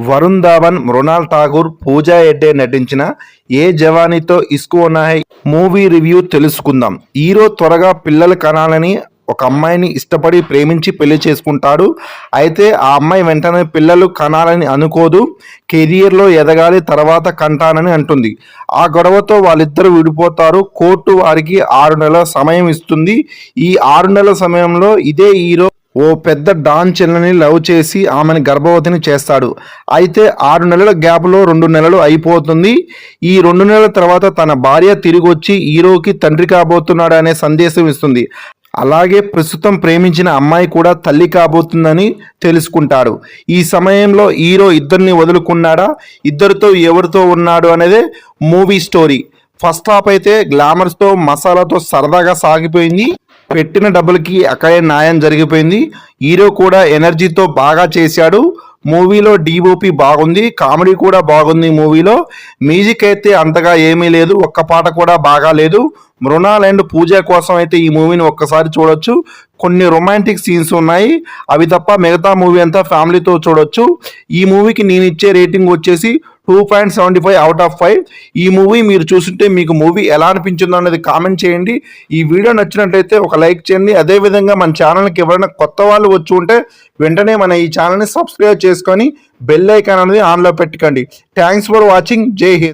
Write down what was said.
వరుణ్ ధావన్, మృణాల్ ఠాగూర్, పూజా హెగ్డే నటించిన ఏ జవానీతో ఇస్క్ హోనా high movie review తెలుసుకుందాం. Hero త్వరగా పిల్లలు కనాలని ఒక అమ్మాయిని ఇష్టపడి ప్రేమించి పెళ్లి చేసుకుంటాడు. అయితే ఆ అమ్మాయి వెంటనే పిల్లలు కనాలని అనుకోదు. కెరియర్లో ఎదగాలి, తర్వాత కంటానని అంటుంది. ఆ గొడవతో వాళ్ళిద్దరూ విడిపోతారు. కోర్టు వారికి 6 నెలల సమయం ఇస్తుంది. ఈ 6 నెలల సమయంలో ఇదే హీరో ఓ పెద్ద డాన్ చెల్లెని లవ్ చేసి ఆమెను గర్భవతిని చేస్తాడు. అయితే 6 నెలల గ్యాప్లో 2 నెలలు అయిపోతుంది. ఈ 2 నెలల తర్వాత తన భార్య తిరిగొచ్చి హీరోకి తండ్రి కాబోతున్నాడు అనే సందేశం ఇస్తుంది. అలాగే ప్రస్తుతం ప్రేమించిన అమ్మాయి కూడా తల్లి కాబోతుందని తెలుసుకుంటాడు. ఈ సమయంలో హీరో ఇద్దరిని వదులుకున్నాడా, ఇద్దరితో ఎవరితో ఉన్నాడు అనేదే మూవీ స్టోరీ. ఫస్ట్ హాఫ్ అయితే గ్లామర్స్తో మసాలాతో సరదాగా సాగిపోయింది. పెట్టిన డబ్బులకి అక్కడే న్యాయం జరిగిపోయింది. హీరో కూడా ఎనర్జీతో బాగా చేశాడు. మూవీలో డిఓపి బాగుంది, కామెడీ కూడా బాగుంది. మూవీలో మ్యూజిక్ అయితే అంతగా ఏమీ లేదు, ఒక్క పాట కూడా బాగా లేదు. మృణాల్ అండ్ పూజ కోసం అయితే ఈ మూవీని ఒక్కసారి చూడొచ్చు. కొన్ని రొమాంటిక్ సీన్స్ ఉన్నాయి, అవి తప్ప మిగతా మూవీ అంతా ఫ్యామిలీతో చూడొచ్చు. ఈ మూవీకి నేను ఇచ్చే రేటింగ్ వచ్చేసి 2.75 అవుట్ ఆఫ్ 5. ఈ మూవీ మీరు చూస్తుంటే మీకు మూవీ ఎలా అనిపించిందో అనేది కామెంట్ చేయండి. ఈ వీడియో నచ్చినట్లయితే ఒక లైక్ చేయండి. అదేవిధంగా మన ఛానల్కి ఎవరైనా కొత్త వాళ్ళు వచ్చి ఉంటే వెంటనే మన ఈ ఛానల్ని సబ్స్క్రైబ్ చేసుకొని బెల్ ఐకాన్ అనేది ఆన్లో పెట్టుకోండి. Thanks for watching. జై హింద్.